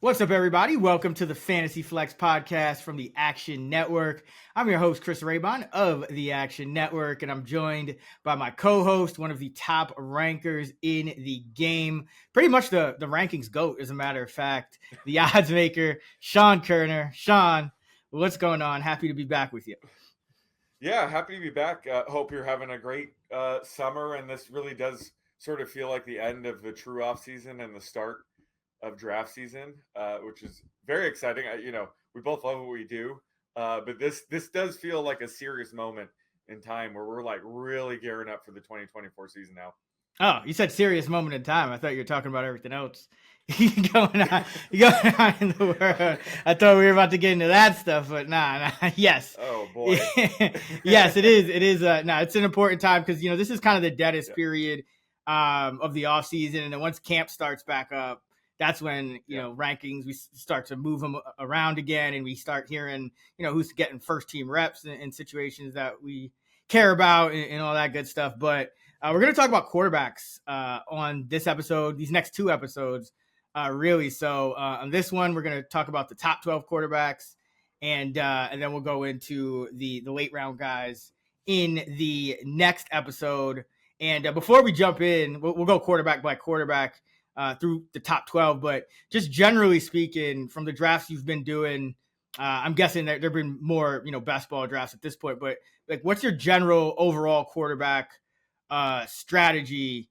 What's up, everybody? Welcome to the Fantasy Flex podcast from the Action Network. I'm your host, Chris Raybon of the Action Network, and I'm joined by my co-host, one of the top rankers in the game, pretty much the rankings GOAT, as a matter of fact, the odds maker, Sean Kerner. Sean, what's going on? Happy to be back with you. Yeah, happy to be back. Hope you're having a great summer, and this really does sort of feel like the end of the true off season and the start of draft season, which is very exciting. We both love what we do, but this does feel like a serious moment in time where we're like really gearing up for the 2024 season now. Oh, you said serious moment in time. I thought you were talking about everything else going on in the world. I thought we were about to get into that stuff, but nah. Yes. Oh boy. Yes, it is. It is. It's an important time because this is kind of the deadest period of the off season, and then once camp starts back up, that's when rankings, we start to move them around again, and we start hearing who's getting first team reps in situations that we care about and all that good stuff. But we're going to talk about quarterbacks on this episode, these next two episodes, really. So on this one, we're going to talk about the top 12 quarterbacks, and then we'll go into the late round guys in the next episode. And before we jump in, we'll go quarterback by quarterback through the top 12. But just generally speaking, from the drafts you've been doing, I'm guessing that there have been more, best ball drafts at this point. But like, what's your general overall quarterback strategy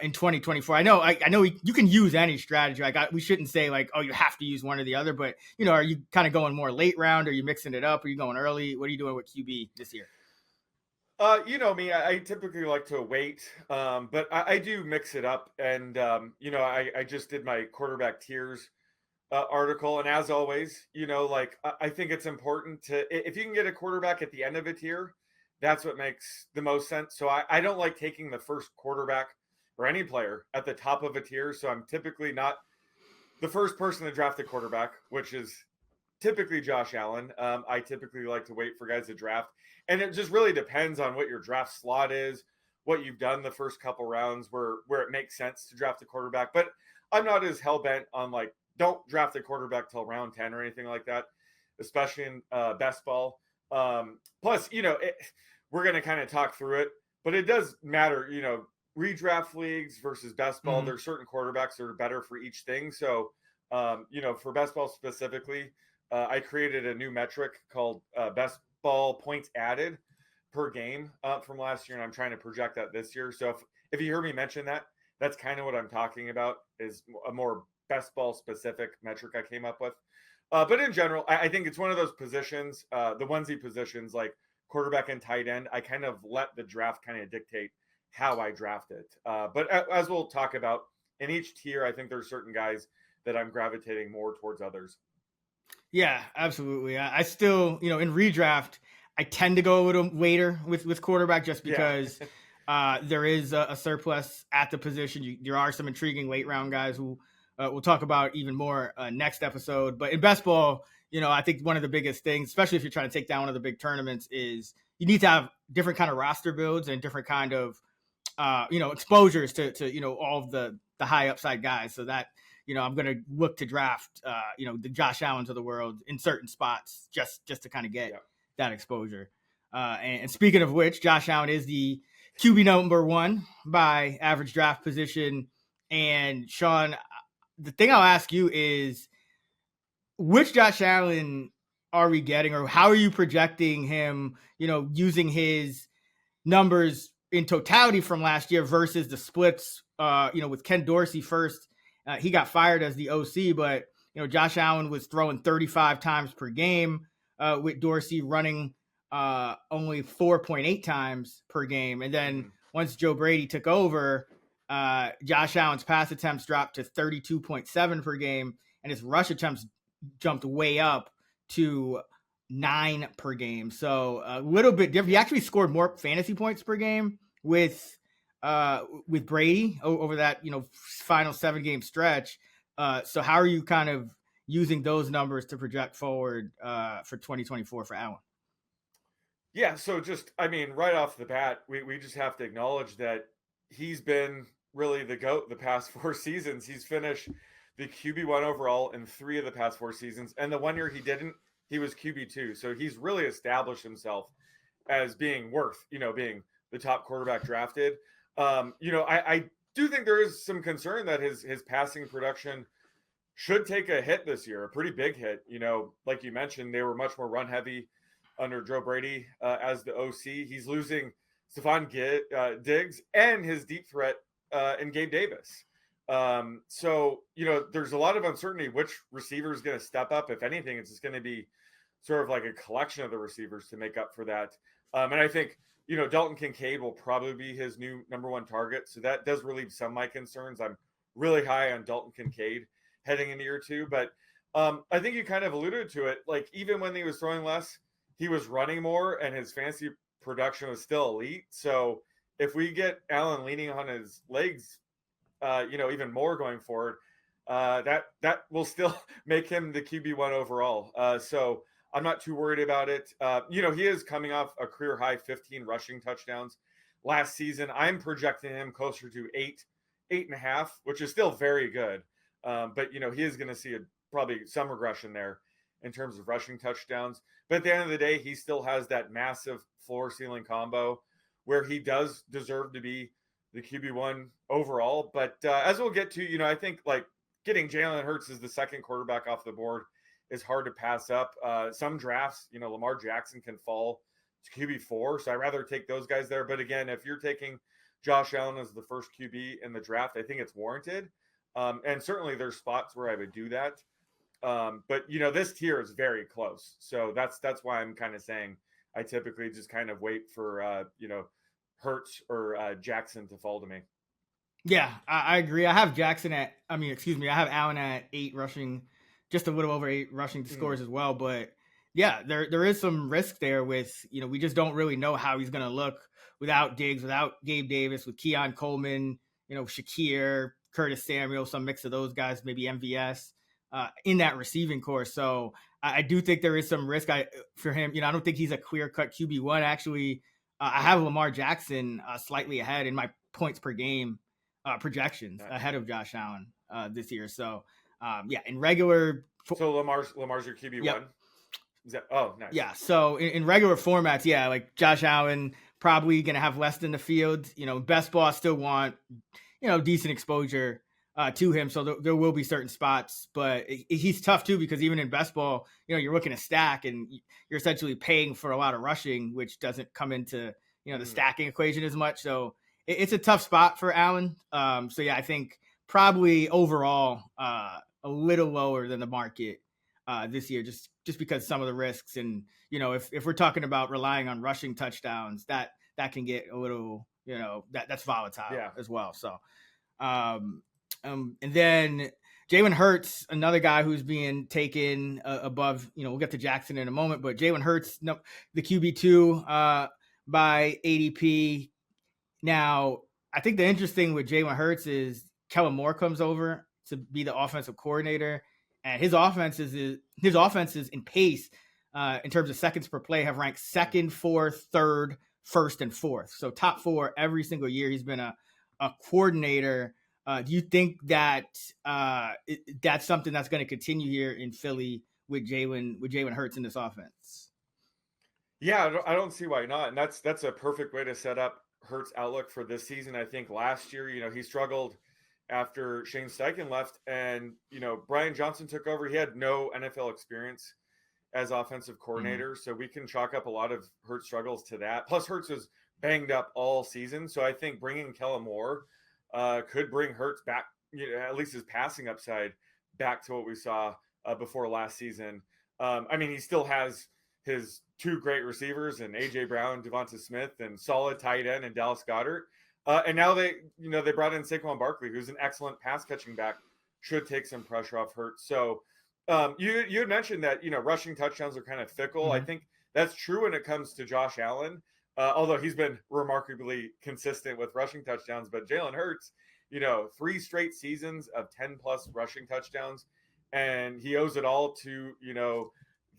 in 2024? I know you can use any strategy. We shouldn't say like, oh, you have to use one or the other, but are you kind of going more late round? Are you mixing it up? Are you going early? What are you doing with QB this year? You know me, I typically like to wait, but I do mix it up. And, I just did my quarterback tiers article. And as always, I think it's important if you can get a quarterback at the end of a tier, that's what makes the most sense. So I don't like taking the first quarterback or any player at the top of a tier. So I'm typically not the first person to draft a quarterback, which is typically Josh Allen. I typically like to wait for guys to draft. And it just really depends on what your draft slot is, what you've done the first couple rounds where it makes sense to draft a quarterback. But I'm not as hell-bent on like, don't draft a quarterback till round 10 or anything like that, especially in best ball. Plus, we're going to kind of talk through it, but it does matter, redraft leagues versus best ball. There's certain quarterbacks that are better for each thing. So, for best ball specifically, I created a new metric called best ball points added per game from last year, and I'm trying to project that this year. So if you hear me mention that, that's kind of what I'm talking about, is a more best ball specific metric I came up with. But in general, I think it's one of those positions, the onesie positions like quarterback and tight end. I kind of let the draft kind of dictate how I draft it. But as we'll talk about in each tier, I think there's certain guys that I'm gravitating more towards others. Yeah, absolutely. I still, in redraft, I tend to go a little later with quarterback just because there is a surplus at the position. There are some intriguing late round guys who we'll talk about even more next episode. But in best ball, I think one of the biggest things, especially if you're trying to take down one of the big tournaments, is you need to have different kind of roster builds and different kind of, exposures to all of the high upside guys. So that, I'm going to look to draft, the Josh Allens of the world in certain spots just to kind of get that exposure. And speaking of which, Josh Allen is the QB number one by average draft position. And Sean, the thing I'll ask you is, which Josh Allen are we getting, or how are you projecting him, using his numbers in totality from last year versus the splits, with Ken Dorsey first. He got fired as the OC, but Josh Allen was throwing 35 times per game, with Dorsey running only 4.8 times per game. And then once Joe Brady took over, Josh Allen's pass attempts dropped to 32.7 per game, and his rush attempts jumped way up to 9 per game. So a little bit different. He actually scored more fantasy points per game with Brady over that, final 7-game stretch. So how are you kind of using those numbers to project forward for 2024 for Allen? Yeah. So right off the bat, we just have to acknowledge that he's been really the GOAT the past 4 seasons. He's finished the QB1 overall in 3 of the past 4 seasons. And the 1 year he didn't, he was QB2. So he's really established himself as being worth, being the top quarterback drafted. I do think there is some concern that his passing production should take a hit this year, a pretty big hit. Like you mentioned, they were much more run heavy under Joe Brady as the OC. He's losing Stephon Diggs and his deep threat in Gabe Davis. So, there's a lot of uncertainty which receiver is going to step up. If anything, it's just going to be sort of like a collection of the receivers to make up for that. And I think, Dalton Kincaid will probably be his new number 1 target. So that does relieve some of my concerns. I'm really high on Dalton Kincaid heading into year 2. But I think you kind of alluded to it. Like, even when he was throwing less, he was running more and his fantasy production was still elite. So if we get Allen leaning on his legs, even more going forward, that will still make him the QB1 overall. So I'm not too worried about it. He is coming off a career high 15 rushing touchdowns last season. I'm projecting him closer to 8.5, which is still very good. But he is going to see probably some regression there in terms of rushing touchdowns. But at the end of the day, he still has that massive floor ceiling combo where he does deserve to be the QB1 overall. But as we'll get to, I think like getting Jalen Hurts as the second quarterback off the board is hard to pass up. Some drafts, Lamar Jackson can fall to QB4. So I'd rather take those guys there. But again, if you're taking Josh Allen as the first QB in the draft, I think it's warranted. And certainly there's spots where I would do that. But this tier is very close. So that's why I'm kind of saying I typically just kind of wait for, Hurts or Jackson to fall to me. Yeah, I agree. I have I have Allen at 8 rushing, just a little over 8 rushing scores as well. But yeah, there is some risk there with, we just don't really know how he's going to look without Diggs, without Gabe Davis, with Keon Coleman, Shakir, Curtis Samuel, some mix of those guys, maybe MVS in that receiving core. So I do think there is some risk for him. I don't think he's a clear-cut QB1. Actually, I have Lamar Jackson slightly ahead in my points per game projections ahead of Josh Allen this year. So in regular. So Lamar's your QB1. Yep. Is that? Oh, nice. Yeah. So in regular formats, like Josh Allen probably going to have less than the field. Best ball still want decent exposure to him. So there will be certain spots, but he's tough too, because even in best ball, you're looking to stack and you're essentially paying for a lot of rushing, which doesn't come into, the stacking equation as much. So it's a tough spot for Allen. I think probably overall a little lower than the market this year, just because some of the risks. And, if we're talking about relying on rushing touchdowns, that can get a little, that's volatile as well. So, and then Jalen Hurts, another guy who's being taken above, we'll get to Jackson in a moment, but Jalen Hurts, the QB2 by ADP. Now, I think the interesting with Jalen Hurts is Kellen Moore comes over to be the offensive coordinator, and his offenses in pace in terms of seconds per play have ranked second, fourth, third, first, and fourth. So top 4 every single year he's been a coordinator. Do you think that that's something that's going to continue here in Philly with Jalen Hurts in this offense? Yeah, I don't see why not. And that's a perfect way to set up Hurts' outlook for this season. I think last year, he struggled after Shane Steichen left and, Brian Johnson took over. He had no NFL experience as offensive coordinator. So we can chalk up a lot of Hurts' struggles to that. Plus Hurts was banged up all season. So I think bringing Kellen Moore could bring Hurts back, at least his passing upside back to what we saw before last season. He still has his 2 great receivers and AJ Brown, Devonta Smith, and solid tight end and Dallas Goedert. And now they brought in Saquon Barkley, who's an excellent pass catching back, should take some pressure off Hurts. So you had mentioned that, rushing touchdowns are kind of fickle. Mm-hmm. I think that's true when it comes to Josh Allen. Although he's been remarkably consistent with rushing touchdowns, but Jalen Hurts, 3 straight seasons of 10 plus rushing touchdowns, and he owes it all to,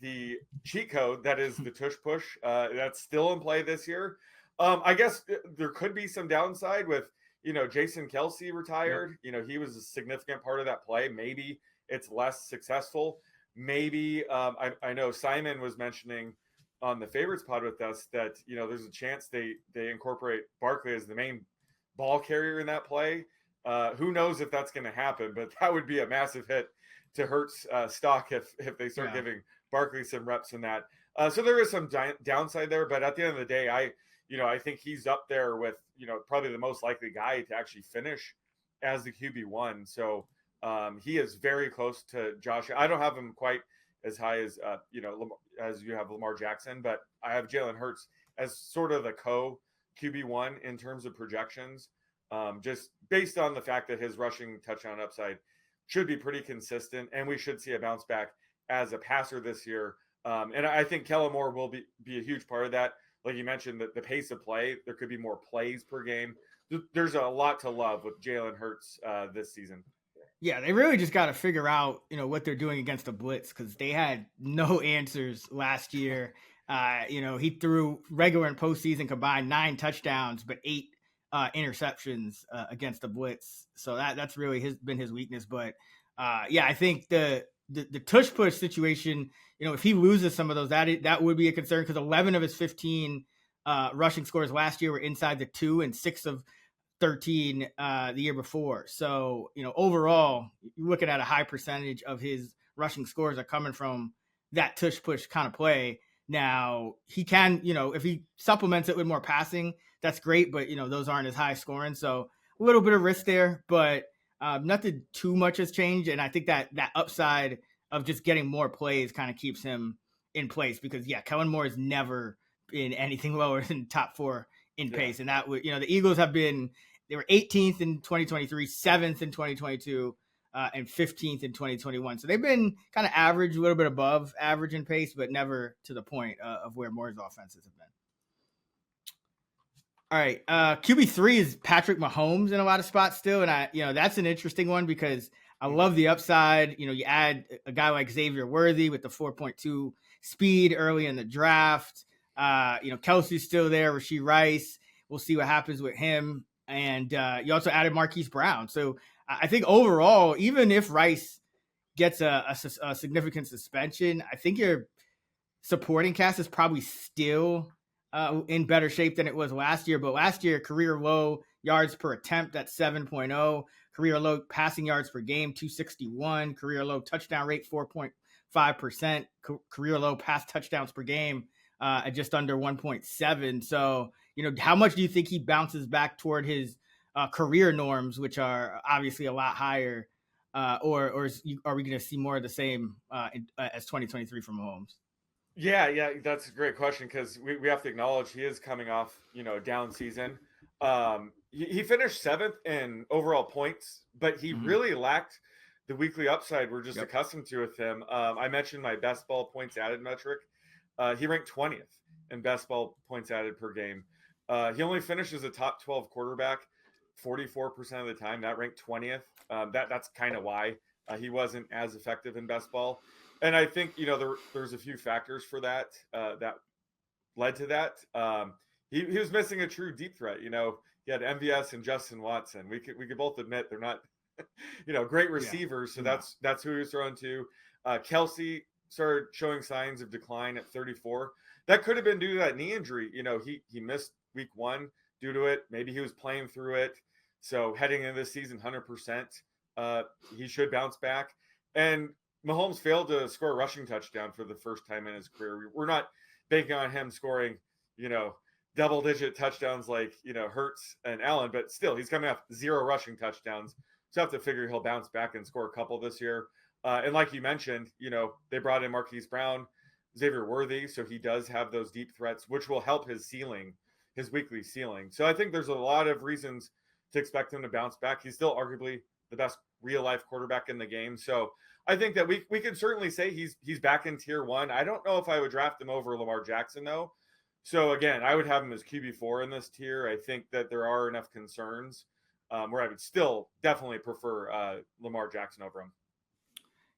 the cheat code that is the tush push that's still in play this year. I guess there could be some downside with, Jason Kelsey retired. Yep. He was a significant part of that play. Maybe it's less successful. Maybe I know Simon was mentioning on the favorites pod with us that there's a chance they incorporate Barkley as the main ball carrier in that play. Who knows if that's going to happen, but that would be a massive hit to Hurts stock if they start giving Barkley some reps in that. So there is some downside there, but at the end of the day, I think he's up there with probably the most likely guy to actually finish as the QB1. So he is very close to Josh. I don't have him quite as high as as you have Lamar Jackson, but I have Jalen Hurts as sort of the QB1 in terms of projections, just based on the fact that his rushing touchdown upside should be pretty consistent, and we should see a bounce back as a passer this year. And I think Kellen Moore will be a huge part of that. Like you mentioned, the pace of play, there could be more plays per game. There's a lot to love with Jalen Hurts this season. Yeah, they really just got to figure out, what they're doing against the blitz, because they had no answers last year. He threw regular and postseason combined 9 touchdowns, but 8 interceptions against the blitz. So that's really been his weakness. But I think the tush push situation, if he loses some of those, that would be a concern, because 11 of his 15 rushing scores last year were inside the 2, and 6 of 13 the year before. So, overall, you're looking at a high percentage of his rushing scores are coming from that tush push kind of play. Now, he can, if he supplements it with more passing, that's great, but those aren't as high scoring. So a little bit of risk there, but nothing too much has changed. And I think that upside of just getting more plays kind of keeps him in place, because Kellen Moore has never been anything lower than top 4 in pace. And that would, the Eagles they were 18th in 2023, 7th in 2022, and 15th in 2021. So they've been kind of average, a little bit above average in pace, but never to the point of where Moore's offenses have been. All right. QB3 is Patrick Mahomes in a lot of spots still. And that's an interesting one, because I love the upside. You add a guy like Xavier Worthy with the 4.2 speed early in the draft. Kelsey's still there, Rashee Rice. We'll see what happens with him. And you also added Marquise Brown. So I think overall, even if Rice gets a significant suspension, I think your supporting cast is probably still in better shape than it was last year. But last year, career low yards per attempt at 7.0, career low passing yards per game, 261, career low touchdown rate, 4.5%, career low pass touchdowns per game at just under 1.7. So, how much do you think he bounces back toward his career norms, which are obviously a lot higher, or are we going to see more of the same as 2023 from Mahomes? Yeah, that's a great question, because we have to acknowledge he is coming off, down season. He finished 7th in overall points, but he really lacked the weekly upside we're just accustomed to with him. I mentioned my best ball points added metric. He ranked 20th in best ball points added per game. He only finishes a top 12 quarterback 44% of the time. That ranked 20th. That's kind of why he wasn't as effective in best ball. And I think, there's a few factors for that that led to that. He was missing a true deep threat. He had MVS and Justin Watson. We could both admit they're not, great receivers. So that's who he was throwing to. Kelsey started showing signs of decline at 34. That could have been due to that knee injury. He missed week 1 due to it. Maybe he was playing through it. So heading into this season, 100%, he should bounce back. And Mahomes failed to score a rushing touchdown for the first time in his career. We're not banking on him scoring, double-digit touchdowns like, Hurts and Allen, but still, he's coming off 0 rushing touchdowns. So I have to figure he'll bounce back and score a couple this year. And like you mentioned, they brought in Marquise Brown, Xavier Worthy, so he does have those deep threats, which will help his weekly ceiling. So I think there's a lot of reasons to expect him to bounce back. He's still arguably the best real-life quarterback in the game. So I think that we can certainly say he's back in tier 1. I don't know if I would draft him over Lamar Jackson, though. So, again, I would have him as QB4 in this tier. I think that there are enough concerns where I would still definitely prefer Lamar Jackson over him.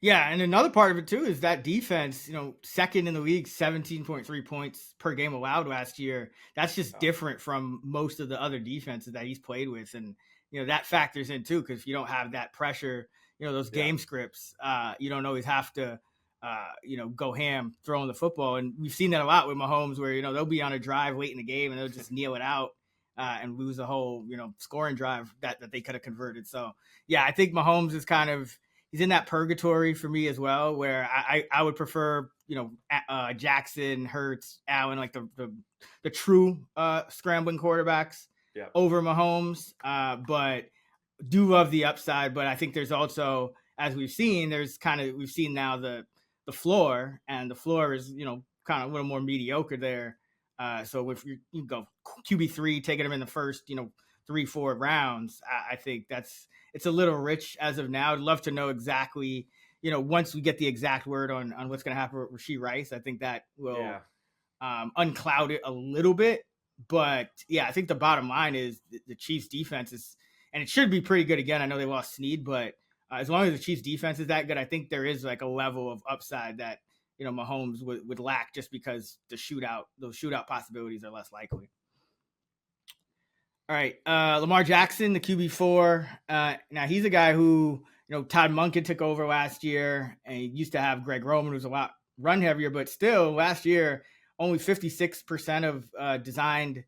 Yeah, and another part of it, too, is that defense, second in the league, 17.3 points per game allowed last year. That's just different from most of the other defenses that he's played with. And that factors in too, because if you don't have that pressure, those game scripts, you don't always have to, go ham throwing the football. And we've seen that a lot with Mahomes where, they'll be on a drive late in the game and they'll just kneel it out and lose a whole, scoring drive that they could have converted. So, yeah, I think Mahomes is he's in that purgatory for me as well, where I would prefer, Jackson, Hurts, Allen, like the true scrambling quarterbacks over Mahomes. But do love the upside. But I think there's also, as we've seen, we've seen now the floor, and the floor is, kind of a little more mediocre there. So if you go QB3, taking him in the first, 3-4 rounds, I think it's a little rich as of now. I'd love to know exactly, once we get the exact word on what's going to happen with Rashee Rice. I think that will uncloud it a little bit. But yeah, I think the bottom line is the Chiefs defense is, and it should be pretty good again. I know they lost Snead, but as long as the Chiefs defense is that good, I think there is like a level of upside that, Mahomes would lack, just because those shootout possibilities are less likely. All right. Lamar Jackson, the QB4. Now he's a guy who, Todd Monken took over last year, and he used to have Greg Roman, who's a lot run heavier, but still last year, only 56% of designed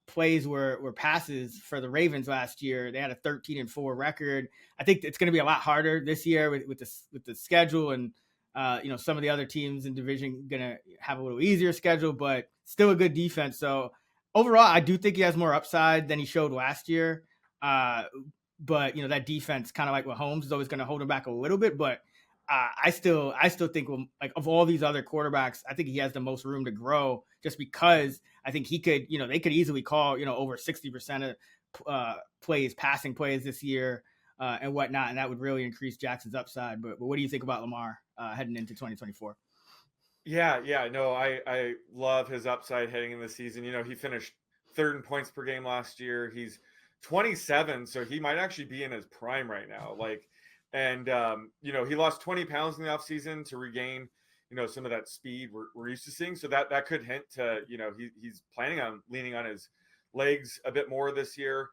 plays were passes for the Ravens last year. They had a 13-4 record. I think it's going to be a lot harder this year with the schedule, and some of the other teams in division going to have a little easier schedule, but still a good defense. So overall, I do think he has more upside than he showed last year. But that defense, kind of like Mahomes, is always going to hold him back a little bit. But I still think, like, of all these other quarterbacks, I think he has the most room to grow, just because I think he could, they could easily call, over 60% of passing plays this year and whatnot. And that would really increase Jackson's upside. But what do you think about Lamar heading into 2024? Yeah, no, I love his upside heading in the season. He finished third in points per game last year. He's 27, so he might actually be in his prime right now. He lost 20 pounds in the offseason to regain, some of that speed we're used to seeing. So that could hint to, he's planning on leaning on his legs a bit more this year.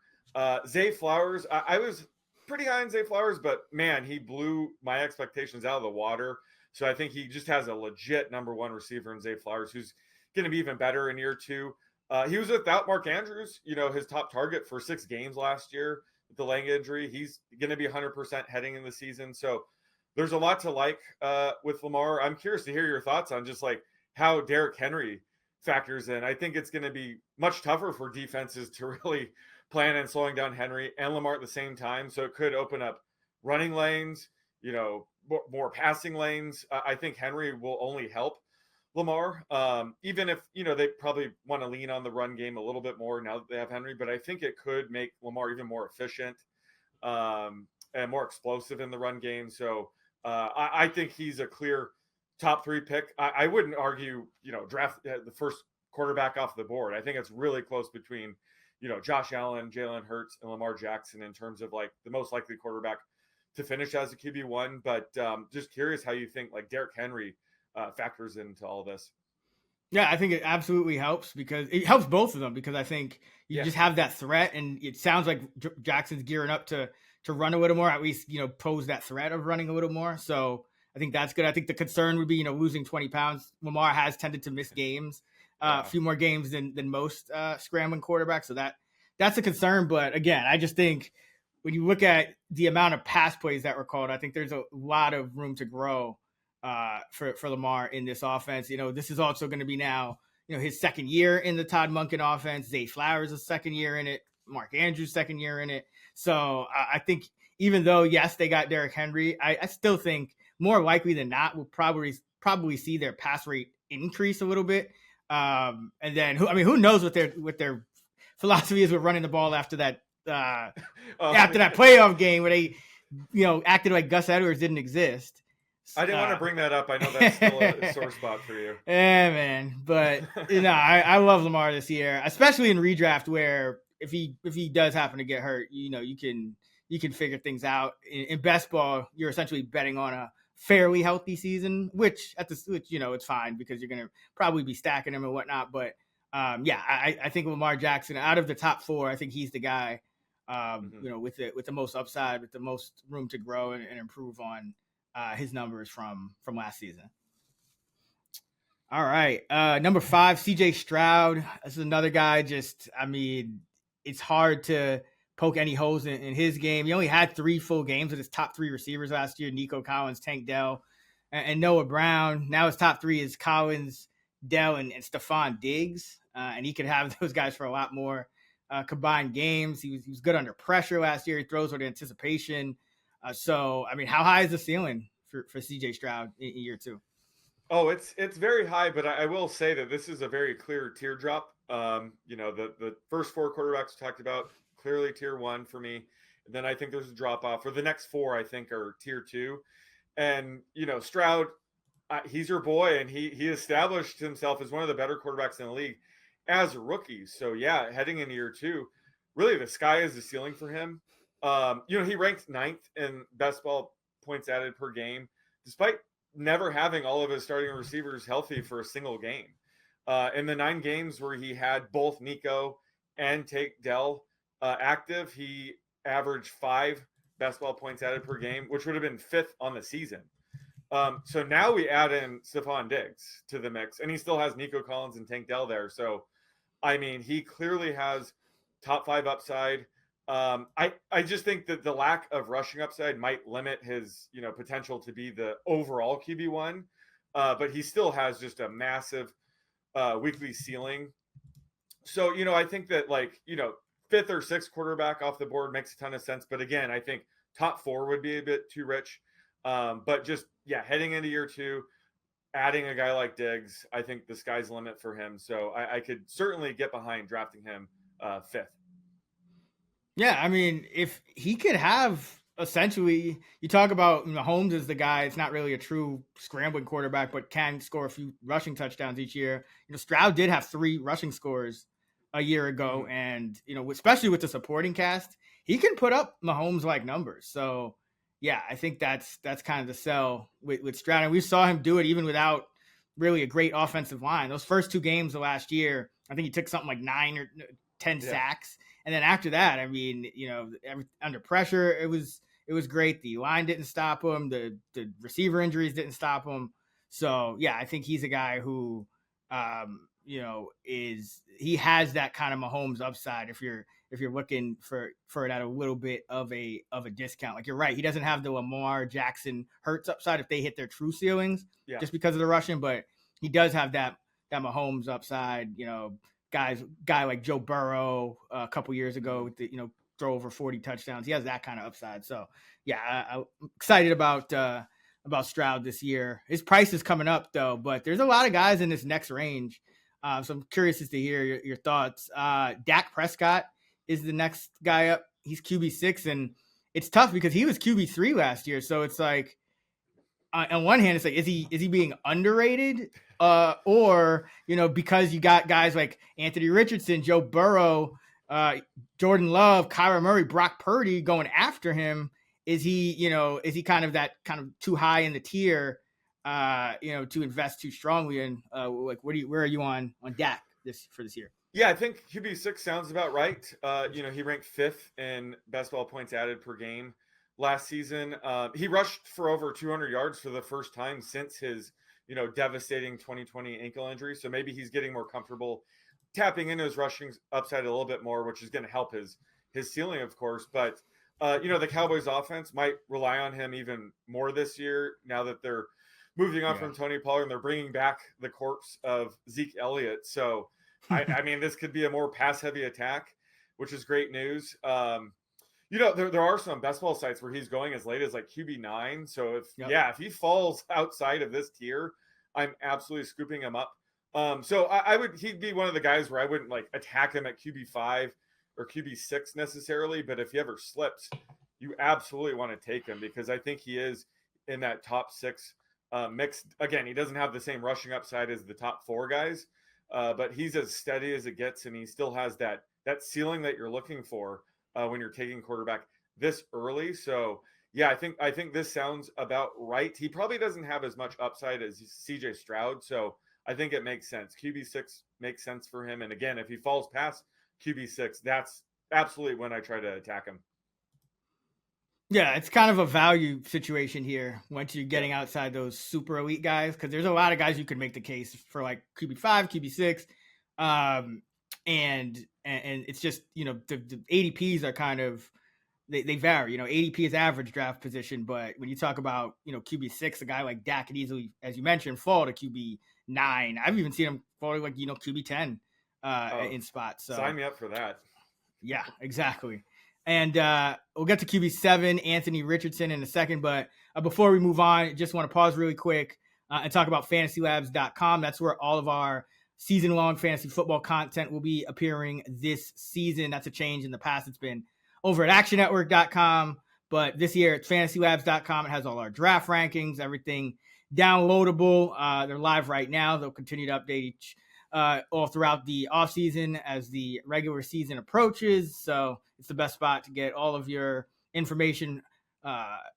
Zay Flowers, I was pretty high on Zay Flowers, but man, he blew my expectations out of the water. So I think he just has a legit number one receiver in Zay Flowers, who's going to be even better in year two. He was without Mark Andrews, his top target for 6 games last year with the leg injury. He's going to be 100% heading in the season. So there's a lot to like with Lamar. I'm curious to hear your thoughts on just like how Derrick Henry factors in. I think it's going to be much tougher for defenses to really plan on slowing down Henry and Lamar at the same time. So it could open up running lanes, more passing lanes. I think Henry will only help Lamar, even if, they probably want to lean on the run game a little bit more now that they have Henry, but I think it could make Lamar even more efficient and more explosive in the run game. So I think he's a clear top 3 pick. I wouldn't argue, draft the first quarterback off the board. I think it's really close between, Josh Allen, Jalen Hurts, and Lamar Jackson in terms of like the most likely quarterback to finish as a QB1. But just curious how you think like Derrick Henry factors into all this. Yeah, I think it absolutely helps, because it helps both of them, because I think you just have that threat, and it sounds like Jackson's gearing up to run a little more, at least, pose that threat of running a little more. So I think that's good. I think the concern would be, losing 20 pounds. Lamar has tended to miss games, a few more games than most scrambling quarterbacks. So that's a concern. But again, I just think when you look at the amount of pass plays that were called, I think there's a lot of room to grow for Lamar in this offense. This is also going to be now, his second year in the Todd Monken offense. Zay Flowers' a second year in it. Mark Andrews' second year in it. So I think, even though, yes, they got Derrick Henry, I still think more likely than not we'll probably see their pass rate increase a little bit. And then who knows what their philosophy is with running the ball after that after that playoff game where they acted like Gus Edwards didn't exist. I didn't want to bring that up. I know that's still a sore spot for you. Yeah, man. But I love Lamar this year, especially in redraft, where if he does happen to get hurt, you can figure things out. In best ball, you're essentially betting on a fairly healthy season, which it's fine, because you're gonna probably be stacking him and whatnot. But I think Lamar Jackson, out of the top 4, I think he's the guy Mhm. with the most upside, with the most room to grow and improve on his numbers from last season. All right. Number 5, CJ Stroud. This is another guy. It's hard to poke any holes in his game. He only had 3 full games with his top 3 receivers last year: Nico Collins, Tank Dell, and Noah Brown. Now his top 3 is Collins, Dell, and Stephon Diggs. And he could have those guys for a lot more combined games. He was good under pressure last year. He throws with anticipation. How high is the ceiling for CJ Stroud in year 2? Oh, it's very high, but I will say that this is a very clear teardrop. The first 4 quarterbacks we talked about, clearly tier 1 for me. And then I think there's a drop off. For the next 4, I think are tier 2. And Stroud, he's your boy, and he established himself as one of the better quarterbacks in the league as a rookie. So yeah, heading into year 2, really the sky is the ceiling for him. He ranked 9th in best ball points added per game, despite never having all of his starting receivers healthy for a single game. In the 9 games where he had both Nico and Tank Dell active, he averaged 5 best ball points added per game, which would have been 5th on the season. So now we add in Stephon Diggs to the mix, and he still has Nico Collins and Tank Dell there. So, he clearly has top 5 upside. I just think that the lack of rushing upside might limit his potential to be the overall QB1, but he still has just a massive weekly ceiling. So I think that 5th or 6th quarterback off the board makes a ton of sense. But again, I think top 4 would be a bit too rich. But just heading into year 2, adding a guy like Diggs, I think the sky's the limit for him. So I could certainly get behind drafting him 5th. Yeah, if he could have essentially, you talk about Mahomes as the guy, it's not really a true scrambling quarterback, but can score a few rushing touchdowns each year. Stroud did have 3 rushing scores a year ago, Mm-hmm. and especially with the supporting cast, he can put up Mahomes like numbers. So yeah, I think that's kind of the sell with Stroud, and we saw him do it even without really a great offensive line. Those first 2 games of last year, I think he took something like 9 or 10 sacks. And then after that, under pressure, it was great. The line didn't stop him. The receiver injuries didn't stop him. So yeah, I think he's a guy who, he has that kind of Mahomes upside. If you're looking for it at a little bit of a discount, like you're right, he doesn't have the Lamar Jackson Hurts upside if they hit their true ceilings, just because of the rushing, but he does have that Mahomes upside. Guy like Joe Burrow a couple years ago with the, throw over 40 touchdowns. He has that kind of upside. So yeah, I'm excited about Stroud this year. His price is coming up though, but there's a lot of guys in this next range. So I'm curious as to hear your thoughts. Dak Prescott is the next guy up. He's QB6, and it's tough because he was QB3 last year. So it's like, on one hand, it's like, is he being underrated? Or because you got guys like Anthony Richardson, Joe Burrow, Jordan Love, Kyler Murray, Brock Purdy going after him. Is he kind of too high in the tier, to invest too strongly in? Where are you on Dak for this year? Yeah, I think QB6 sounds about right. He ranked 5th in best ball points added per game last season. He rushed for over 200 yards for the first time since his devastating 2020 ankle injury. So maybe he's getting more comfortable tapping into his rushing upside a little bit more, which is going to help his ceiling, of course. But, the Cowboys offense might rely on him even more this year now that they're moving on from Tony Pollard and they're bringing back the corpse of Zeke Elliott. So, this could be a more pass-heavy attack, which is great news. There are some best ball sites where he's going as late as like QB9. So if he falls outside of this tier, I'm absolutely scooping him up. He'd be one of the guys where I wouldn't attack him at QB5 or QB6 necessarily, but if he ever slips, you absolutely want to take him because I think he is in that top 6 mix. Again, he doesn't have the same rushing upside as the top 4 guys, but he's as steady as it gets, and he still has that ceiling that you're looking for when you're taking quarterback this early. So yeah, I think this sounds about right. He probably doesn't have as much upside as CJ Stroud. So I think it makes sense. QB6 makes sense for him. And again, if he falls past QB6, that's absolutely when I try to attack him. Yeah, it's kind of a value situation here once you're getting Yeah. outside those super elite guys, because there's a lot of guys you could make the case for, like QB5, QB6, and it's just the ADPs are kind of they vary. ADP is average draft position, but when you talk about QB6, a guy like Dak could easily, as you mentioned, fall to QB9. I've even seen him fall to like QB10 Oh, in spots. So sign me up for that. yeah, exactly. And we'll get to QB7, Anthony Richardson, in a second. But before we move on, just want to pause really quick and talk about fantasylabs.com. That's where all of our season-long fantasy football content will be appearing this season. That's a change. In the past, it's been over at actionnetwork.com. But this year, it's fantasylabs.com. It has all our draft rankings, everything downloadable. They're live right now. They'll continue to update each all throughout the offseason as the regular season approaches. So it's the best spot to get all of your information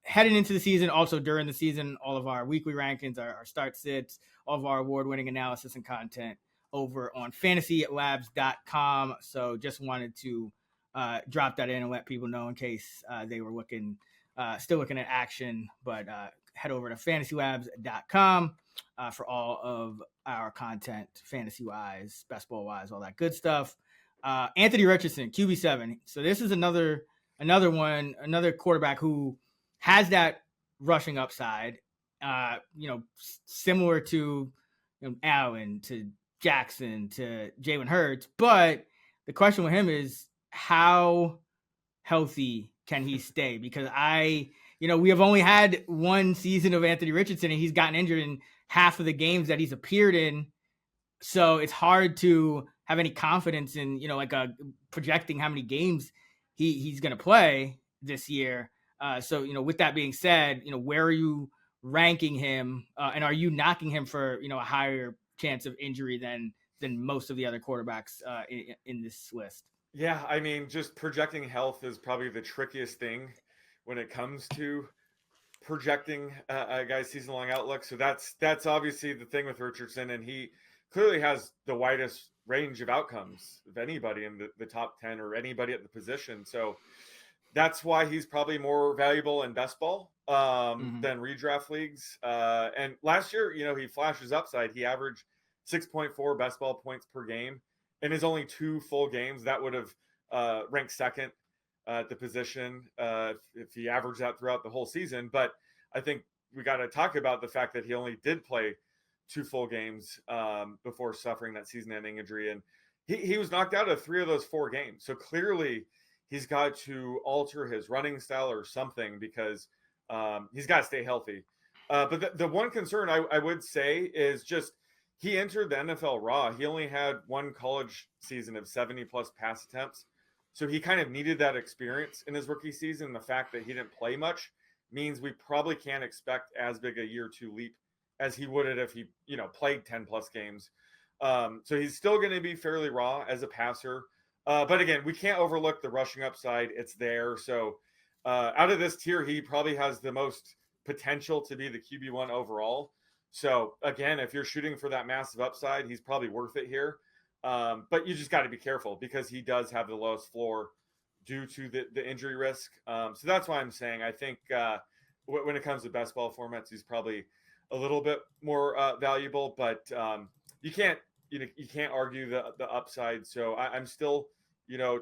heading into the season. Also during the season, all of our weekly rankings, our start sits, all of our award-winning analysis and content over on fantasylabs.com. So just wanted to drop that in and let people know in case they were still looking at action, but head over to fantasylabs.com for all of our content, fantasy-wise, best ball-wise, all that good stuff. Anthony Richardson, QB7. So this is another quarterback who has that rushing upside, similar to Allen, to Jackson, to Jalen Hurts. But the question with him is, how healthy can he stay? Because we have only had one season of Anthony Richardson, and he's gotten injured in half of the games that he's appeared in. So it's hard to have any confidence in, projecting how many games he's going to play this year. So with that being said, where are you ranking him? And are you knocking him for, a higher chance of injury than most of the other quarterbacks in this list? Yeah, I mean, just projecting health is probably the trickiest thing when it comes to projecting a guy's season-long outlook. So that's obviously the thing with Richardson, and he clearly has the widest range of outcomes of anybody in the top 10 or anybody at the position. So that's why he's probably more valuable in best ball than redraft leagues. And last year, he flashes upside. He averaged 6.4 best ball points per game in his only 2 full games. That would have ranked second at the position if he averaged that throughout the whole season. But I think we got to talk about the fact that he only did play 2 full games before suffering that season-ending injury, and he was knocked out of 3 of those 4 games. So clearly, he's got to alter his running style or something because he's got to stay healthy. But the one concern I would say is just he entered the NFL raw. He only had 1 college season of 70-plus pass attempts. So he kind of needed that experience in his rookie season. The fact that he didn't play much means we probably can't expect as big a year 2 leap as he would have if he, played 10-plus games. So he's still going to be fairly raw as a passer. But again, we can't overlook the rushing upside. It's there. So out of this tier, he probably has the most potential to be the QB1 overall. So again, if you're shooting for that massive upside, he's probably worth it here. But you just got to be careful because he does have the lowest floor due to the injury risk. So that's why I'm saying I think when it comes to best ball formats, he's probably a little bit more valuable. But you can't argue the upside. So I'm still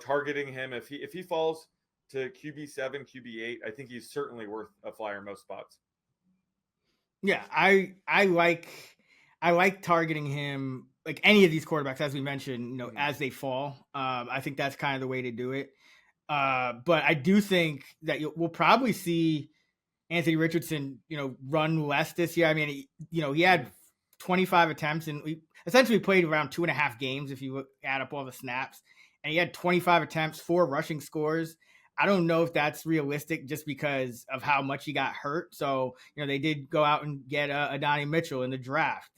targeting him. If he falls to QB7, QB8, I think he's certainly worth a flyer in most spots. Yeah, I like targeting him, like any of these quarterbacks, as we mentioned, as they fall. I think that's kind of the way to do it. But I do think that we'll probably see Anthony Richardson, run less this year. I mean, he had 25 attempts and we essentially played around 2.5 games if you add up all the snaps. And he had 25 attempts, 4 rushing scores. I don't know if that's realistic just because of how much he got hurt. So, they did go out and get Adonai Mitchell in the draft.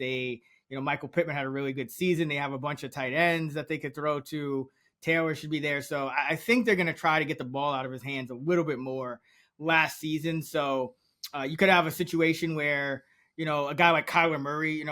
Michael Pittman had a really good season. They have a bunch of tight ends that they could throw to. Taylor should be there. So I think they're going to try to get the ball out of his hands a little bit more last season. So you could have a situation where, a guy like Kyler Murray,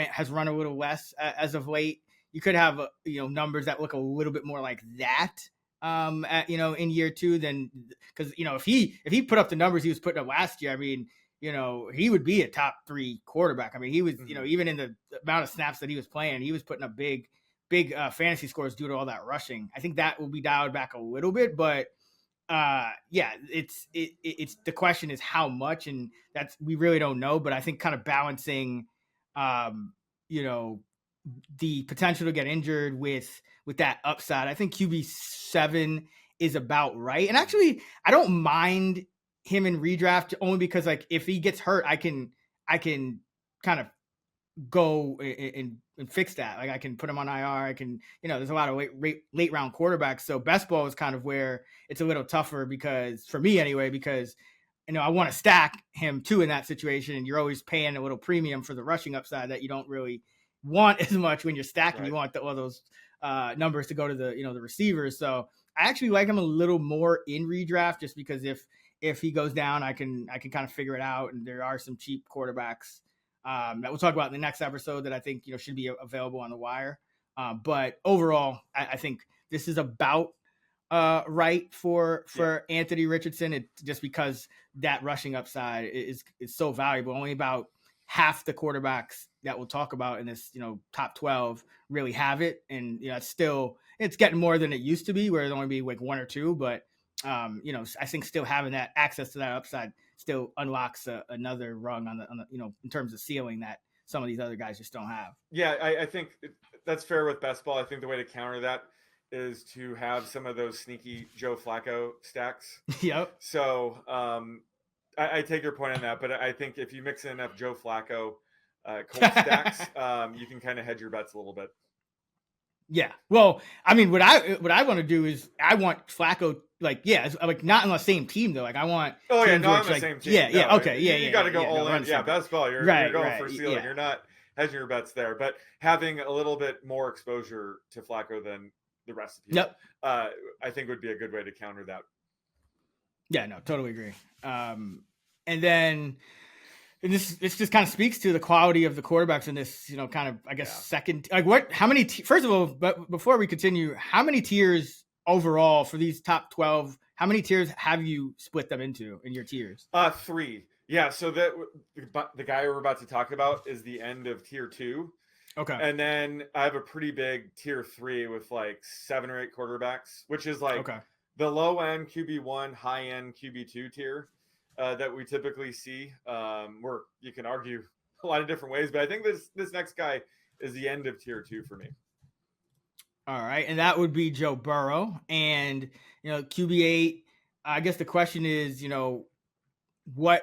has run a little less as of late. You could have, numbers that look a little bit more like that. in year 2, then because if he put up the numbers he was putting up last year, I mean, he would be a top 3 quarterback. I mean, he was, even in the amount of snaps that he was playing, he was putting up big fantasy scores due to all that rushing. I think that will be dialed back a little bit, but it's the question is how much, and that's, we really don't know. But I think kind of balancing, the potential to get injured with that upside, I think QB7 is about right. And actually, I don't mind him in redraft only because, like, if he gets hurt, I can kind of go and fix that. Like, I can put him on IR. I can, there's a lot of late round quarterbacks. So best ball is kind of where it's a little tougher, because for me anyway, because I want to stack him too in that situation, and you're always paying a little premium for the rushing upside that you don't really want as much when you're stacking. Right. You want all those numbers to go to the the receivers. So I actually like him a little more in redraft, just because if he goes down, I can kind of figure it out. And there are some cheap quarterbacks that we'll talk about in the next episode that I think should be available on the wire. But overall, I think this is about right for Anthony Richardson. It's just because that rushing upside is so valuable. Only about half the quarterbacks that we'll talk about in this top 12 really have it, and it's getting more than it used to be, where it'd only be like 1 or 2. But I think still having that access to that upside still unlocks another rung on the in terms of ceiling that some of these other guys just don't have. Yeah, I think that's fair with best ball. I think the way to counter that is to have some of those sneaky Joe Flacco stacks. Yep. So I take your point on that, but I think if you mix in enough Joe Flacco Colt stacks, you can kind of hedge your bets a little bit. Yeah. Well, I mean, what I want to do is I want Flacco, like not on the same team though. Like I want. Oh yeah, not on the same team. Yeah. No, okay. Yeah. You got to go all in. Yeah, best ball. You're going for ceiling. Yeah. You're not hedging your bets there, but having a little bit more exposure to Flacco than the rest of you, I think would be a good way to counter that. Yeah. No, totally agree. And then. And this just kind of speaks to the quality of the quarterbacks in this, kind of, I guess, second. Like how many, first of all, but before we continue, how many tiers overall for these top 12, how many tiers have you split them into in your tiers? 3. Yeah. So the guy we're about to talk about is the end of tier 2. Okay. And then I have a pretty big tier 3 with like 7 or 8 quarterbacks, which is like the low end QB1, high end QB2 tier. That we typically see, where you can argue a lot of different ways, but I think this next guy is the end of tier 2 for me. All right, and that would be Joe Burrow, and QB8. I guess the question is, what?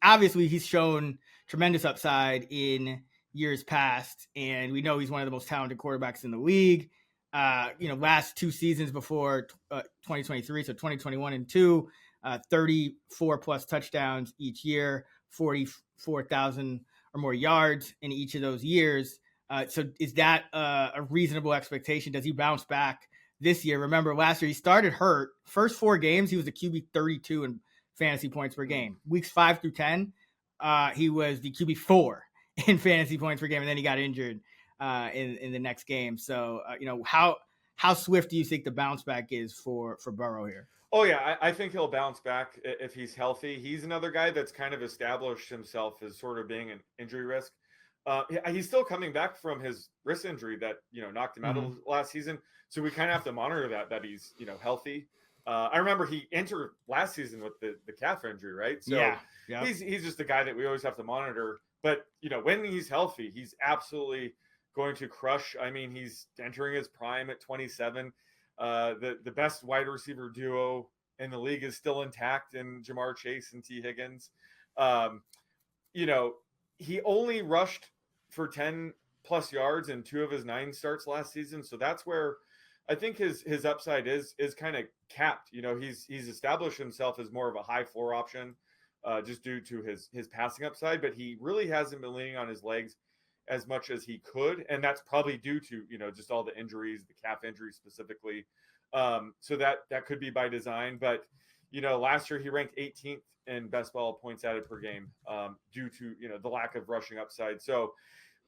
Obviously, he's shown tremendous upside in years past, and we know he's one of the most talented quarterbacks in the league. Last 2 seasons before 2023, so 2021 and 2. 34 plus touchdowns each year, 44,000 or more yards in each of those years. So is that a reasonable expectation? Does he bounce back this year? Remember last year he started hurt. First 4 games, he was the QB 32 in fantasy points per game. Weeks 5 through 10, he was the QB 4 in fantasy points per game, and then he got injured in the next game. So how swift do you think the bounce back is for Burrow here? Oh, yeah, I think he'll bounce back if he's healthy. He's another guy that's kind of established himself as sort of being an injury risk. He's still coming back from his wrist injury that, knocked him out of last season. So we kind of have to monitor that he's, healthy. I remember he entered last season with the calf injury, right? So he's just the guy that we always have to monitor. But, when he's healthy, he's absolutely going to crush. I mean, he's entering his prime at 27. The best wide receiver duo in the league is still intact in Jamar Chase and T. Higgins. He only rushed for 10 plus yards in 2 of his 9 starts last season. So that's where I think his upside is kind of capped. He's established himself as more of a high floor option just due to his passing upside, but he really hasn't been leaning on his legs as much as he could, and that's probably due to just all the injuries, the calf injuries specifically. So that could be by design. But last year he ranked 18th in best ball points added per game due to the lack of rushing upside. So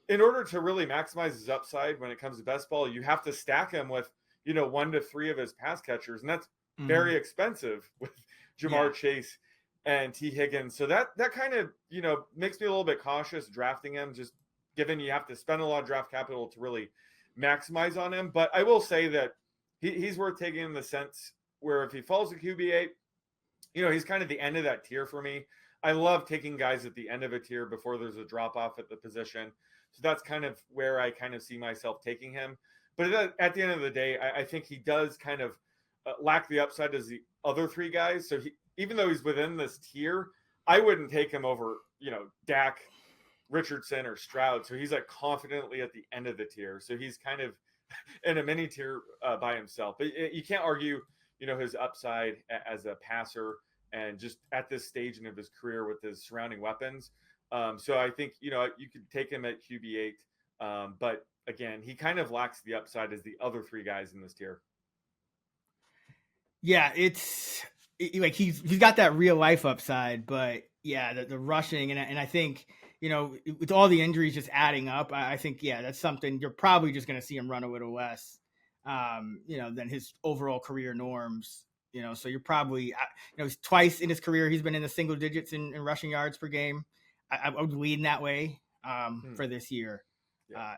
in order to really maximize his upside when it comes to best ball, you have to stack him with 1 to 3 of his pass catchers, and that's Mhm. very expensive with Yeah. Jamar Chase and T. Higgins. So that kind of makes me a little bit cautious drafting him, just given you have to spend a lot of draft capital to really maximize on him. But I will say that he's worth taking in the sense where if he falls to QB8, he's kind of the end of that tier for me. I love taking guys at the end of a tier before there's a drop off at the position. So that's kind of where I kind of see myself taking him. But at the end of the day, I think he does kind of lack the upside as the other three guys. So even though he's within this tier, I wouldn't take him over, Dak, Richardson, or Stroud. So he's like confidently at the end of the tier. So he's kind of in a mini tier by himself. But you can't argue, his upside as a passer and just at this stage of his career with his surrounding weapons. So I think, you could take him at QB8. But again, he kind of lacks the upside as the other three guys in this tier. Yeah, like he's got that real life upside, but yeah, the rushing and I think with all the injuries just adding up, I think that's something you're probably just going to see him run a little less, than his overall career norms. So you're probably twice in his career he's been in the single digits in rushing yards per game. I would lean that way for this year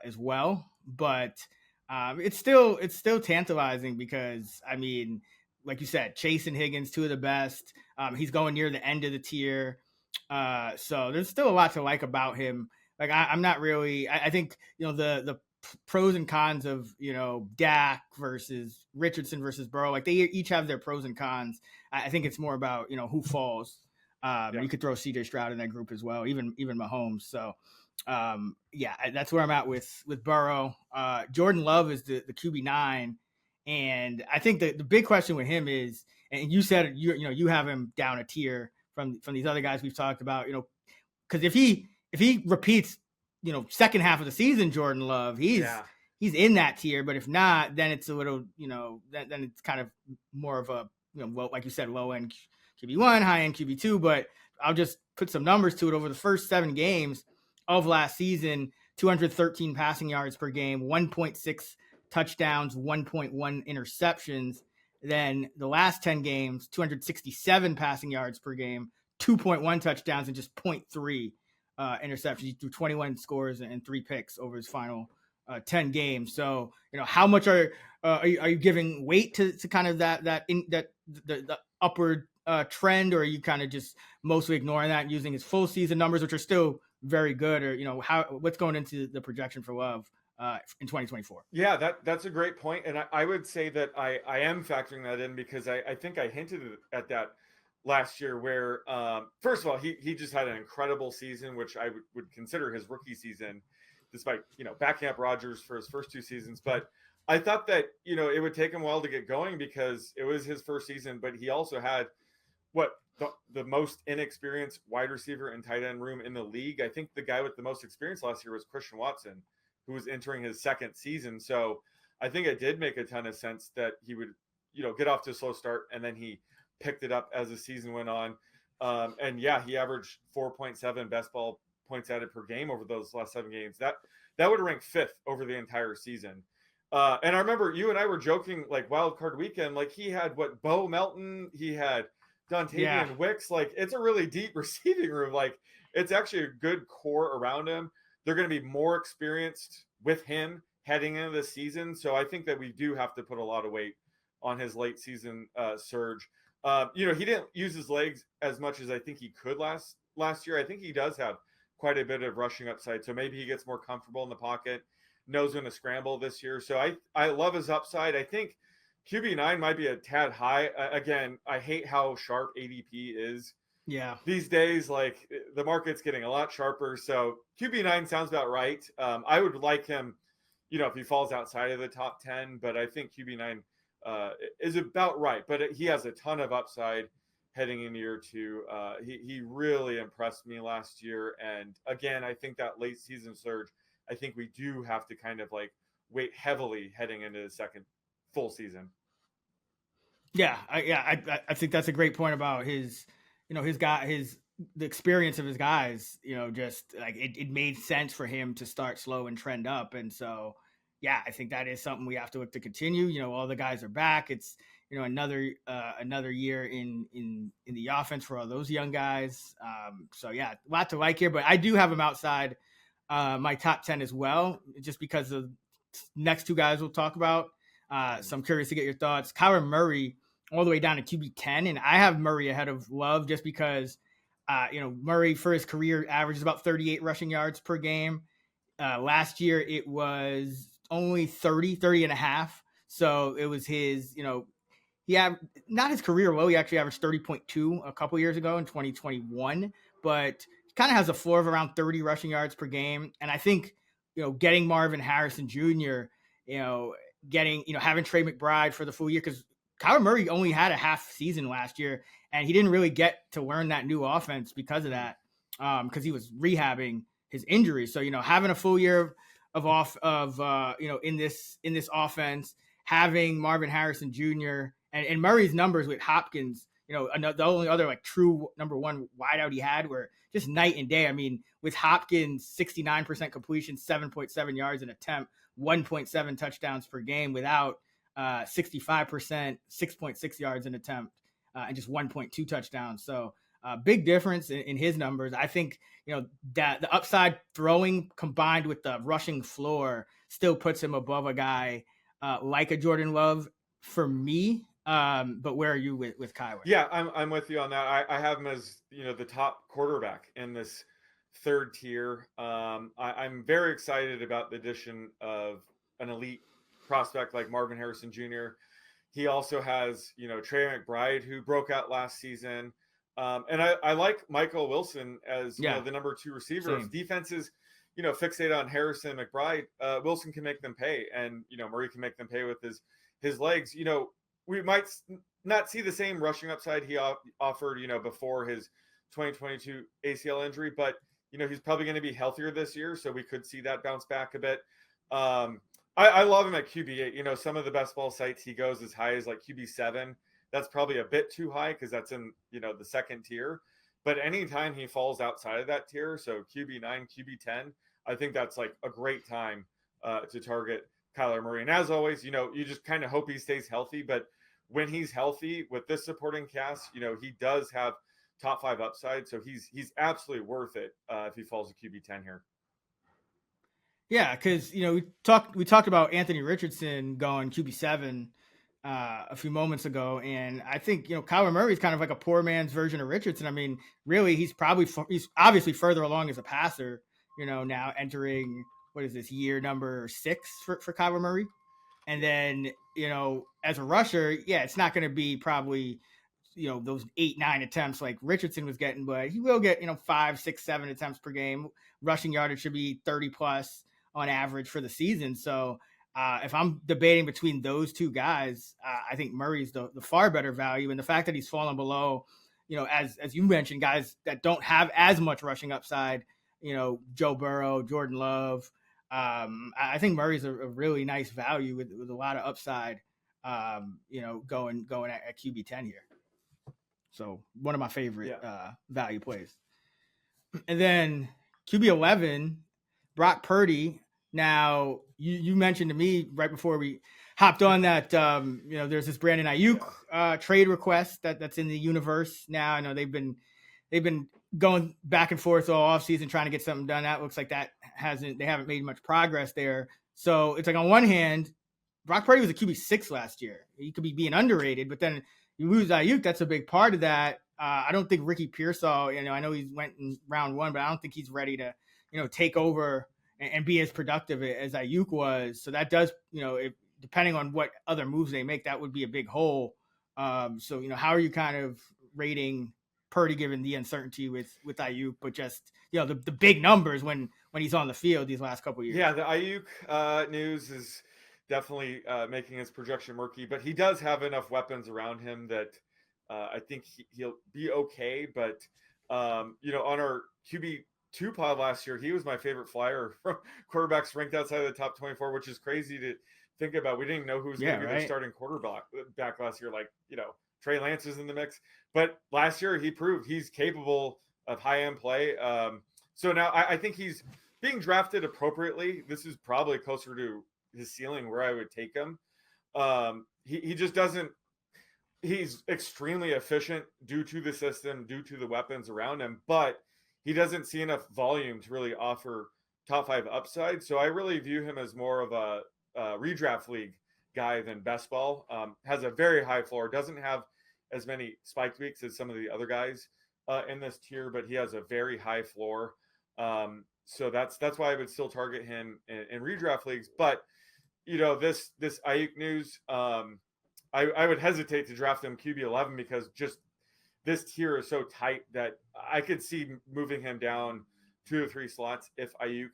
as well, but it's still tantalizing because I mean, like you said, Chase and Higgins, two of the best. He's going near the end of the tier. So there's still a lot to like about him. Like I'm not really, I think, the pros and cons of, Dak versus Richardson versus Burrow, like they each have their pros and cons. I think it's more about, who falls. You could throw CJ Stroud in that group as well, even Mahomes. So that's where I'm at with Burrow. Jordan Love is the QB9. And I think the big question with him is, and you said you have him down a tier from these other guys we've talked about, because if he repeats, second half of the season, Jordan Love, he's in that tier. But if not, then it's a little, then it's kind of more of a, like you said, low end QB1, high end QB2. But I'll just put some numbers to it. Over the first 7 games of last season, 213 passing yards per game, 1.6 touchdowns, 1.1 interceptions. Then the last 10 games, 267 passing yards per game, 2.1 touchdowns, and just 0.3 interceptions. He threw 21 scores and 3 picks over his final 10 games. So, how much are you giving weight to kind of the upward trend, or are you kind of just mostly ignoring that and using his full season numbers, which are still very good, or what's going into the projection for Love in 2024? Yeah, that's a great point, and I would say that I am factoring that in because I think I hinted at that last year, where first of all he just had an incredible season, which I would consider his rookie season, despite backing up Rodgers for his first 2 seasons. But I thought that it would take him a while to get going because it was his first season, but he also had the most inexperienced wide receiver and tight end room in the league. I think the guy with the most experience last year was Christian Watson, who was entering his second season. So I think it did make a ton of sense that he would, get off to a slow start, and then he picked it up as the season went on. And yeah, he averaged 4.7 best ball points added per game over those last 7 games. That would rank 5th over the entire season. And I remember you and I were joking, like wild card weekend, like he had Bo Melton, he had Dontavian Wicks. Like it's a really deep receiving room. Like it's actually a good core around him. They're going to be more experienced with him heading into the season. So I think that we do have to put a lot of weight on his late season surge. He didn't use his legs as much as I think he could last year. I think he does have quite a bit of rushing upside. So maybe he gets more comfortable in the pocket, knows when to scramble this year. So I love his upside. I think QB9 might be a tad high. Again, I hate how sharp ADP is. Yeah. These days, like the market's getting a lot sharper. So QB9 sounds about right. I would like him, if he falls outside of the top 10, but I think QB9 is about right. But he has a ton of upside heading into year 2. He really impressed me last year. And again, I think that late season surge, I think we do have to kind of like weight heavily heading into the second full season. Yeah. I think that's a great point about his, the experience of his guys, just like it made sense for him to start slow and trend up. And so, yeah, I think that is something we have to look to continue. You know, all the guys are back. It's, you know, another year in the offense for all those young guys. So yeah, a lot to like here, but I do have them outside my top 10 as well, just because of next two guys we'll talk about. So I'm curious to get your thoughts. Kyler Murray all the way down to QB 10, and I have Murray ahead of Love just because, you know, Murray for his career averages about 38 rushing yards per game. Last year it was only 30 and a half. So it was his, you know, he had not his career low. He actually averaged 30.2 a couple years ago in 2021, but he kind of has a floor of around 30 rushing yards per game. And I think, you know, getting Marvin Harrison Jr., you know, having Trey McBride for the full year, because Kyler Murray only had a half season last year and he didn't really get to learn that new offense because of that, because he was rehabbing his injuries. So, you know, having a full year you know, in this offense, having Marvin Harrison Jr. and Murray's numbers with Hopkins, you know, the only other like true number one wideout he had were just night and day. I mean, with Hopkins, 69% completion, 7.7 yards an attempt, 1.7 touchdowns per game. Without 65%, 6.6 yards an attempt, and just 1.2 touchdowns. So big difference in his numbers. I think, you know, that the upside throwing combined with the rushing floor still puts him above a guy like a Jordan Love for me. But where are you with Kyler? Yeah, I'm with you on that. I have him as, you know, the top quarterback in this third tier. I'm very excited about the addition of an elite prospect like Marvin Harrison Jr. He also has, you know, Trey McBride, who broke out last season. And I like Michael Wilson as, you know, the number 2 receiver. Same. If defenses, you know, fixate on Harrison McBride, Wilson can make them pay. And, you know, Murray can make them pay with his legs. You know, we might not see the same rushing upside he offered, you know, before his 2022 ACL injury, but, you know, he's probably going to be healthier this year. So we could see that bounce back a bit. I love him at QB8. You know, some of the best ball sites he goes as high as like QB7. That's probably a bit too high because that's in, you know, the second tier. But anytime he falls outside of that tier, so QB9, QB10, I think that's like a great time to target Kyler Murray. And as always, you know, you just kind of hope he stays healthy. But when he's healthy with this supporting cast, you know, he does have top 5 upside. So he's absolutely worth it if he falls to QB10 here. Yeah, because, you know, we talked about Anthony Richardson going QB7 a few moments ago, and I think, you know, Kyler Murray is kind of like a poor man's version of Richardson. I mean, really, he's obviously further along as a passer, you know, now entering, what is this, year number 6 for Kyler Murray. And then, you know, as a rusher, yeah, it's not going to be probably, you know, those 8-9 attempts like Richardson was getting, but he will get, you know, 5, 6, 7 attempts per game. Rushing yardage should be 30 plus on average for the season. So if I'm debating between those two guys, I think Murray's the far better value. And the fact that he's fallen below, you know, as you mentioned, guys that don't have as much rushing upside, you know, Joe Burrow, Jordan Love. I think Murray's a really nice value with a lot of upside, you know, going at QB10 here. So one of my favorite value plays. And then QB11, Brock Purdy. Now, you mentioned to me right before we hopped on that, you know, there's this Brandon Ayuk trade request that's in the universe now. I know they've been going back and forth all offseason trying to get something done. That looks like they haven't made much progress there. So it's like, on one hand, Brock Purdy was a QB6 last year. He could be being underrated, but then you lose Ayuk. That's a big part of that. I don't think Ricky Pearsall, you know, I know he went in round 1, but I don't think he's ready to, you know, take over and be as productive as Ayuk was. So that does, you know, depending on what other moves they make, that would be a big hole. So, you know, how are you kind of rating Purdy given the uncertainty with Ayuk, but just, you know, the big numbers when he's on the field these last couple of years? Yeah, the Ayuk news is definitely making his projection murky, but he does have enough weapons around him that I think he'll be okay. But, you know, on our QB2 pod last year, he was my favorite flyer from quarterbacks ranked outside of the top 24, which is crazy to think about. We didn't know who was going to be their starting quarterback back last year. Like, you know, Trey Lance is in the mix. But last year he proved he's capable of high-end play. So now I think he's being drafted appropriately. This is probably closer to his ceiling, where I would take him. He just doesn't. He's extremely efficient due to the system, due to the weapons around him, but he doesn't see enough volume to really offer top 5 upside. So I really view him as more of a redraft league guy than best ball. Has a very high floor, doesn't have as many spike weeks as some of the other guys in this tier, but he has a very high floor. So that's why I would still target him in redraft leagues. But this Ayuk news, I would hesitate to draft him QB 11 because just this tier is so tight that I could see moving him down 2 or 3 slots if Ayuk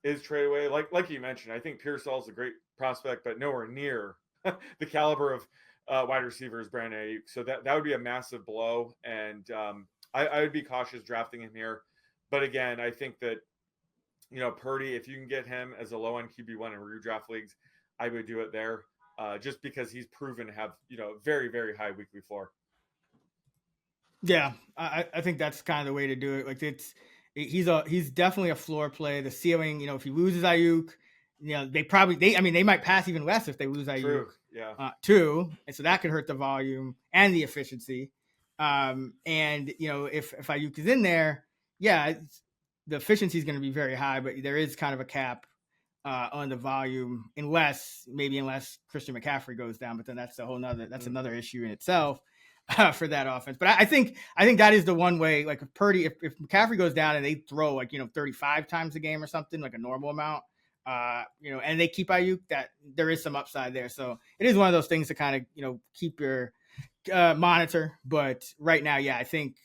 is traded away. Like you mentioned, I think Pearsall's a great prospect, but nowhere near the caliber of wide receivers Brandon Ayuk. So that would be a massive blow, and I would be cautious drafting him here. But again, I think that Purdy, if you can get him as a low end QB1 in redraft leagues, I would do it there. Just because he's proven to have, very, very high weekly floor. Yeah, I think that's kind of the way to do it. Like he's definitely a floor play. The ceiling, if he loses Ayuk, they might pass even less if they lose Ayuk. True. Yeah. Too, and so that could hurt the volume and the efficiency. And if Ayuk is in there, yeah, the efficiency is going to be very high, but there is kind of a cap on the volume, unless Christian McCaffrey goes down, but then that's another issue in itself for that offense. But I think that is the one way, like if Purdy, if McCaffrey goes down and they throw 35 times a game or something, like a normal amount, and they keep Ayuk, that there is some upside there. So it is one of those things to kind of, keep your monitor. But right now, yeah, I think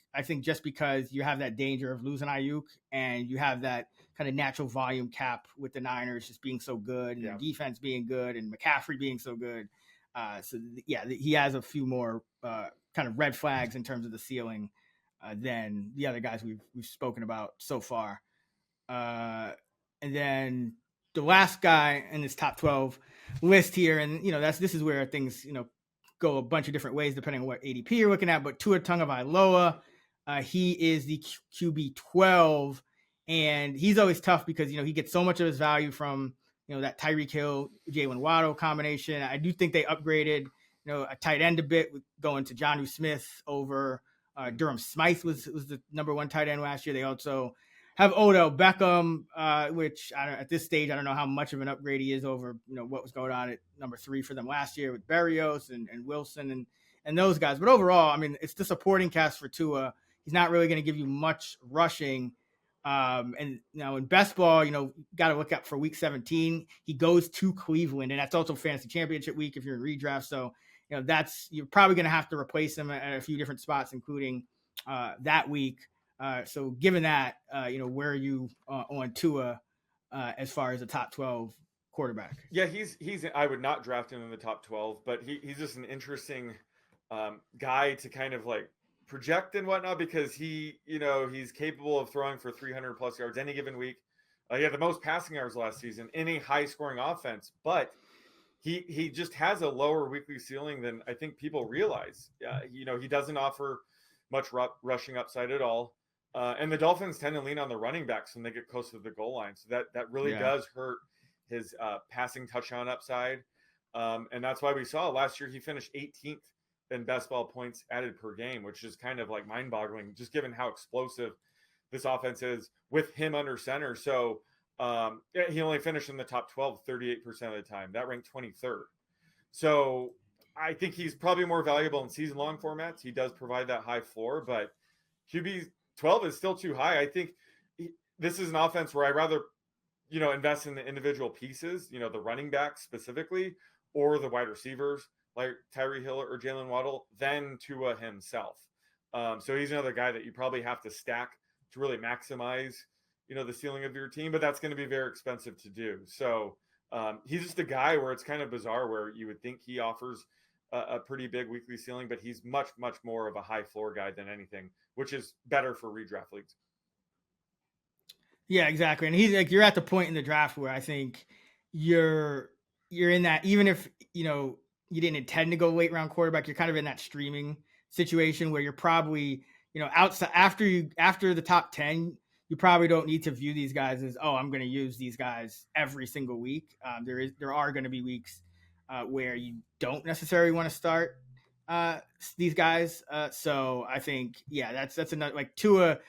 just because you have that danger of losing Ayuk and you have that kind of natural volume cap with the Niners just being so good and the defense being good and McCaffrey being so good. He has a few more kind of red flags in terms of the ceiling than the other guys we've spoken about so far. And then the last guy in this top 12 list here, and this is where things go a bunch of different ways depending on what ADP you're looking at. But Tua Tagovailoa, he is the QB 12. And he's always tough because, he gets so much of his value from, that Tyreek Hill, Jalen Waddle combination. I do think they upgraded, a tight end a bit with going to Jonnu Smith over Durham Smythe was the number 1 tight end last year. They also have Odell Beckham, which at this stage, I don't know how much of an upgrade he is over, what was going on at number 3 for them last year with Berrios and Wilson and those guys. But overall, I mean, it's the supporting cast for Tua. He's not really going to give you much rushing. And now in best ball, got to look up for week 17. He goes to Cleveland, and that's also fantasy championship week if you're in redraft. So, you're probably going to have to replace him at a few different spots, including that week. So given that, where are you on Tua as far as a top 12 quarterback? Yeah, he's I would not draft him in the top 12, but he's just an interesting guy to kind of like project and whatnot, because he's capable of throwing for 300 plus yards any given week. He had the most passing yards last season in a high scoring offense, but he just has a lower weekly ceiling than I think people realize. He doesn't offer much rushing upside at all. And the Dolphins tend to lean on the running backs when they get close to the goal line. So that really does hurt his passing touchdown upside. And that's why we saw last year he finished 18th in best ball points added per game, which is kind of like mind-boggling, just given how explosive this offense is with him under center. So he only finished in the top 12 38% of the time. That ranked 23rd. So I think he's probably more valuable in season-long formats. He does provide that high floor, but QB 12 is still too high. I think this is an offense where I'd rather, invest in the individual pieces, the running backs specifically, or the wide receivers like Tyreek Hill or Jalen Waddle, than Tua himself. So he's another guy that you probably have to stack to really maximize, the ceiling of your team, but that's going to be very expensive to do. So he's just a guy where it's kind of bizarre, where you would think he offers a pretty big weekly ceiling, but he's much, much more of a high floor guy than anything, which is better for redraft leagues. Yeah, exactly. And he's like, you're at the point in the draft where I think you're in that, even if, you didn't intend to go late round quarterback, you're kind of in that streaming situation where you're probably, outside after the top 10, you probably don't need to view these guys as, oh, I'm going to use these guys every single week. There are going to be weeks where you don't necessarily want to start these guys. So I think, yeah, that's another, like Tua.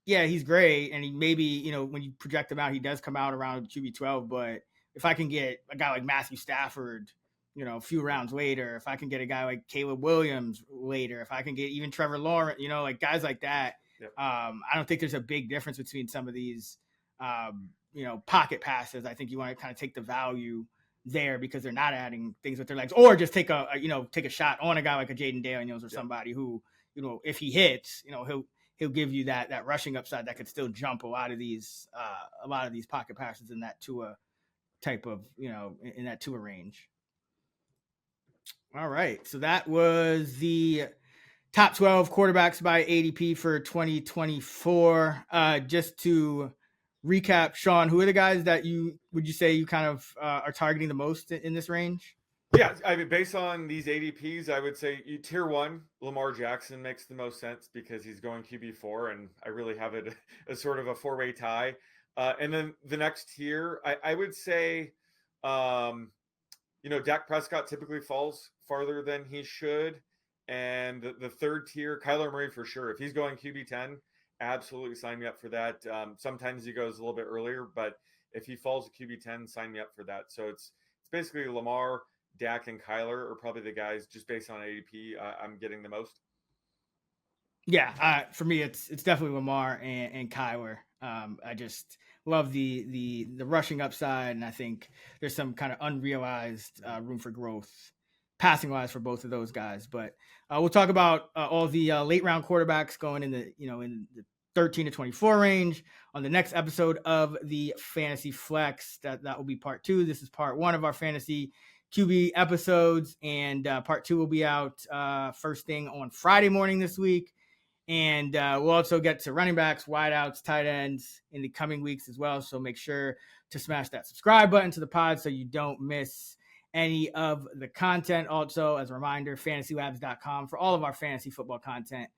Yeah, he's great, and he maybe, when you project him out, he does come out around QB12. But if I can get a guy like Matthew Stafford, a few rounds later, if I can get a guy like Caleb Williams later, if I can get even Trevor Lawrence, like guys like that, Yep. I don't think there's a big difference between some of these, pocket passes. I think you want to kind of take the value there because they're not adding things with their legs, or just take a shot on a guy like a Jaden Daniels or somebody who, if he hits, he'll give you that rushing upside that could still jump a lot of these pocket passes in that Tua type of, in that Tua range. All right. So that was the top 12 quarterbacks by ADP for 2024. Just to recap, Sean, who are the guys that would you say you kind of are targeting the most in this range? Yeah, I mean, based on these ADPs, I would say tier 1, Lamar Jackson makes the most sense because he's going QB4, and I really have it as sort of a 4-way tie. And then the next tier, I would say, Dak Prescott typically falls farther than he should. And the third tier, Kyler Murray for sure. If he's going QB10, absolutely sign me up for that. Sometimes he goes a little bit earlier, but if he falls to QB10, sign me up for that. So it's basically Lamar, Dak, and Kyler are probably the guys, just based on ADP, I'm getting the most. Yeah, for me, it's definitely Lamar and Kyler. I just love the rushing upside, and I think there's some kind of unrealized room for growth passing wise for both of those guys. But we'll talk about all the late round quarterbacks going in the 13 to 24 range on the next episode of the Fantasy Flex. That will be part 2. This is part 1 of our fantasy QB episodes, and part 2 will be out first thing on Friday morning this week. And we'll also get to running backs, wideouts, tight ends in the coming weeks as well. So make sure to smash that subscribe button to the pod so you don't miss any of the content. Also, as a reminder, fantasylabs.com for all of our fantasy football content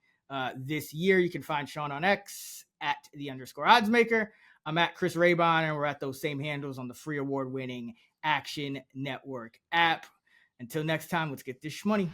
this year. You can find Sean on X at @the_oddsmaker. I'm at Chris Raybon, and we're at those same handles on the free award-winning Action Network app. Until next time, let's get this shmoney.